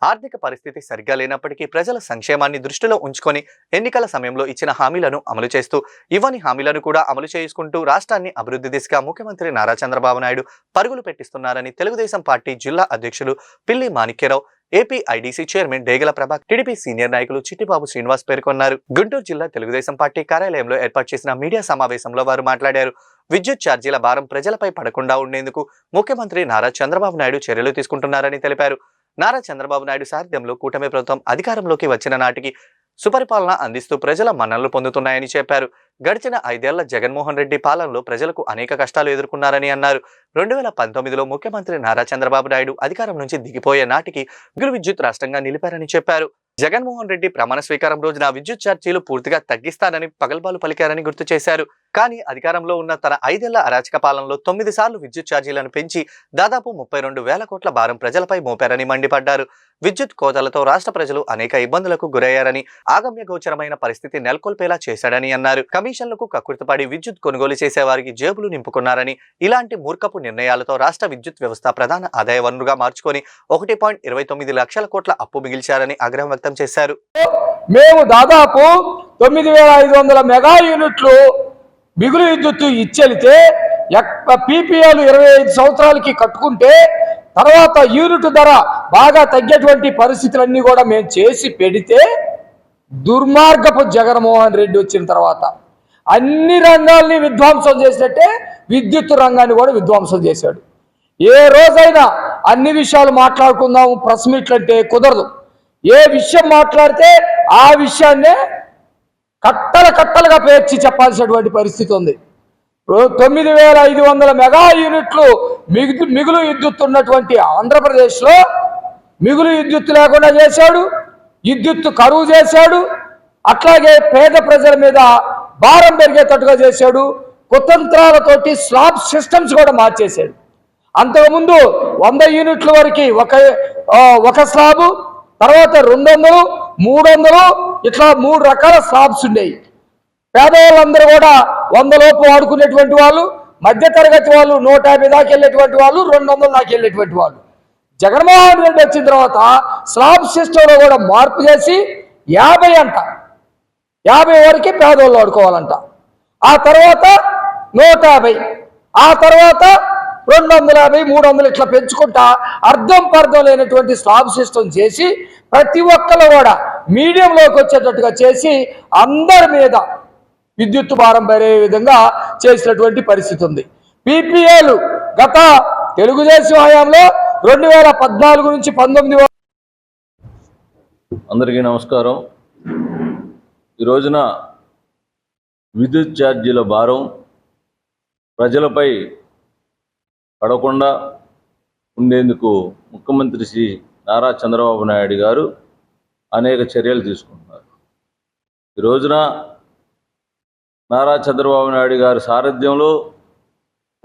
ఆర్థిక పరిస్థితి సరిగ్గా లేనప్పటికీ ప్రజల సంక్షేమాన్ని దృష్టిలో ఉంచుకొని ఎన్నికల సమయంలో ఇచ్చిన హామీలను అమలు చేస్తూ ఇవ్వని హామీలను కూడా అమలు చేసుకుంటూ రాష్ట్రాన్ని అభివృద్ధి దిశగా ముఖ్యమంత్రి నారా చంద్రబాబు నాయుడు పరుగులు పెట్టిస్తున్నారని తెలుగుదేశం పార్టీ జిల్లా అధ్యక్షులు పిల్లి మాణిక్యరావు, ఏపీ ఐడీసీ చైర్మన్ డేగల ప్రభా, టీడీపీ సీనియర్ నాయకులు చిట్టిబాబు శ్రీనివాస్ పేర్కొన్నారు. గుంటూరు జిల్లా తెలుగుదేశం పార్టీ కార్యాలయంలో ఏర్పాటు చేసిన మీడియా సమావేశంలో వారు మాట్లాడారు. విద్యుత్ ఛార్జీల భారం ప్రజలపై పడకుండా ఉండేందుకు ముఖ్యమంత్రి నారా చంద్రబాబు నాయుడు చర్యలు తీసుకుంటున్నారని తెలిపారు. నారా చంద్రబాబు నాయుడు సారథ్యంలో కూటమి ప్రభుత్వం అధికారంలోకి వచ్చిన నాటికి సుపరిపాలన అందిస్తూ ప్రజల మన్ననలు పొందుతున్నాయని చెప్పారు. గడిచిన 5 ఏళ్ల జగన్మోహన్ రెడ్డి పాలనలో ప్రజలకు అనేక కష్టాలు ఎదుర్కొన్నారని అన్నారు. 2019లో ముఖ్యమంత్రి నారా చంద్రబాబు నాయుడు అధికారం నుంచి దిగిపోయే నాటికి మిగులు విద్యుత్ రాష్ట్రంగా నిలిపారని చెప్పారు. జగన్మోహన్ రెడ్డి ప్రమాణ స్వీకారం రోజున విద్యుత్ ఛార్జీలు పూర్తిగా తగ్గిస్తానని పగల్బాలు పలికారని గుర్తు చేశారు. కానీ అధికారంలో ఉన్న తన 5 ఏళ్ల అరాచక పాలనలో 9 సార్లు విద్యుత్ ఛార్జీలను పెంచి దాదాపు 32,000 కోట్ల భారం ప్రజలపై మోపారని మండిపడ్డారు. విద్యుత్ కోతలతో రాష్ట్ర ప్రజలు అనేక ఇబ్బందులకు గురయ్యారని, ఆగమ్య గోచరమైన పరిస్థితి నెలకొల్పేలా చేశాడని అన్నారు. కమిషన్లకు కక్కుర్తిపడి విద్యుత్ కొనుగోలు చేసే వారికి జేబులు నింపుకున్నారని, ఇలాంటి మూర్ఖపు నిర్ణయాలతో రాష్ట్ర విద్యుత్ వ్యవస్థ ప్రధాన ఆదాయ వనరుగా మార్చుకొని 1.29 లక్షల కోట్ల అప్పు మిగిల్చారని ఆగ్రహం వ్యక్తం చేశారు. మేము దాదాపు 9,500 మెగా యూనిట్లు మిగులు విద్యుత్తు ఇచ్చెలితే పీపీఎల్ 25 సంవత్సరాలకి కట్టుకుంటే తర్వాత యూనిట్ ధర బాగా తగ్గేటువంటి పరిస్థితులన్నీ కూడా మేము చేసి పెడితే దుర్మార్గపు జగన్మోహన్ రెడ్డి వచ్చిన తర్వాత అన్ని రంగాల్ని విధ్వంసం చేసినట్టే విద్యుత్ రంగాన్ని కూడా విధ్వంసం చేశాడు. ఏ రోజైనా అన్ని విషయాలు మాట్లాడుకుందాం ప్రెస్ మీట్లు అంటే కుదరదు. ఏ విషయం మాట్లాడితే ఆ విషయాన్నే కట్టలుగా పేర్చి చెప్పాల్సినటువంటి పరిస్థితి ఉంది. 9,500 మెగా యూనిట్లు మిగులు విద్యుత్ ఉన్నటువంటి ఆంధ్రప్రదేశ్లో మిగులు విద్యుత్ లేకుండా చేశాడు, విద్యుత్ కరువు చేశాడు, అట్లాగే పేద ప్రజల మీద భారం పెరిగేటట్టుగా చేశాడు. కుతంత్రాలతోటి స్లాబ్ సిస్టమ్స్ కూడా మార్చేశాడు. అంతకుముందు 100 యూనిట్ల వరకు ఒక స్లాబు, తర్వాత 200, 300 ఇట్లా 3 రకాల స్లాబ్స్ ఉండేవి. పేదవాళ్ళందరూ కూడా 100 లోపు వాడుకునేటువంటి వాళ్ళు, మధ్యతరగతి వాళ్ళు 150 దాకా వెళ్ళేటువంటి వాళ్ళు, 200 దాకా వెళ్ళేటువంటి వాళ్ళు. జగన్మోహన్ రెడ్డి వచ్చిన తర్వాత స్లాబ్ సిస్టంలో కూడా మార్పు చేసి 50 అంట, 50 వరకు పేదవాళ్ళు వాడుకోవాలంట. ఆ తర్వాత 150, ఆ తర్వాత 250, 300 ఇట్లా పెంచుకుంటా అర్థం పర్థం లేనటువంటి స్లాబ్ సిస్టమ్ చేసి ప్రతి ఒక్కరు కూడా మీడియంలోకి వచ్చేటట్టుగా చేసి అందరి మీద విద్యుత్ భారం పడే విధంగా చేసినటువంటి పరిస్థితి ఉంది. పీపీఎల్ గత తెలుగుదేశం హయాంలో 2014 నుంచి 19 అందరికీ నమస్కారం. ఈ రోజున విద్యుత్ ఛార్జీల భారం ప్రజలపై పడకుండా ఉండేందుకు ముఖ్యమంత్రి శ్రీ నారా చంద్రబాబు నాయుడు గారు అనేక చర్యలు తీసుకుంటున్నారు. ఈ రోజున నారా చంద్రబాబు నాయుడు గారి సారథ్యంలో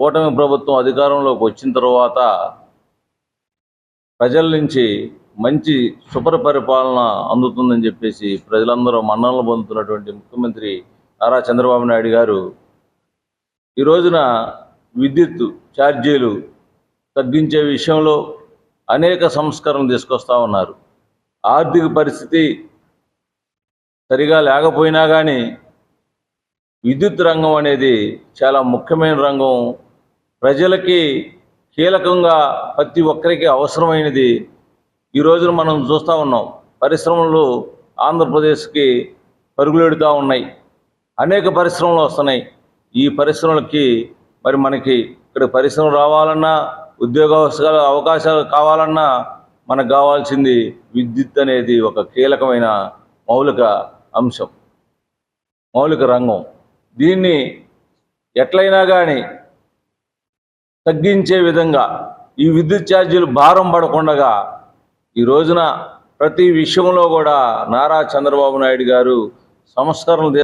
కూటమి ప్రభుత్వం అధికారంలోకి వచ్చిన తర్వాత ప్రజల నుంచి మంచి సుపరిపాలన అందుతుందని చెప్పేసి ప్రజలందరూ మన్ననలు పొందుతున్నటువంటి ముఖ్యమంత్రి నారా చంద్రబాబు నాయుడు గారు ఈ రోజున విద్యుత్ ఛార్జీలు తగ్గించే విషయంలో అనేక సంస్కరణలు తీసుకొస్తూ ఉన్నారు. ఆర్థిక పరిస్థితి సరిగా లేకపోయినా కానీ విద్యుత్ రంగం అనేది చాలా ముఖ్యమైన రంగం, ప్రజలకి కీలకంగా ప్రతి ఒక్కరికి అవసరమైనది. ఈ రోజున మనం చూస్తూ ఉన్నాం, పరిశ్రమలు ఆంధ్రప్రదేశ్కి పరుగులెడుతూ ఉన్నాయి, అనేక పరిశ్రమలు వస్తున్నాయి. ఈ పరిశ్రమలకి మరి మనకి ఇక్కడ పరిశ్రమ రావాలన్నా, ఉద్యోగ అవకాశాలు కావాలన్నా మనకు కావాల్సింది విద్యుత్ అనేది ఒక కీలకమైన మౌలిక అంశం, మౌలిక రంగం. దీన్ని ఎట్లయినా కానీ తగ్గించే విధంగా ఈ విద్యుత్ ఛార్జీలు భారం పడకుండా ఈ రోజున ప్రతి విషయంలో కూడా నారా చంద్రబాబు నాయుడు గారు సంస్కరణలు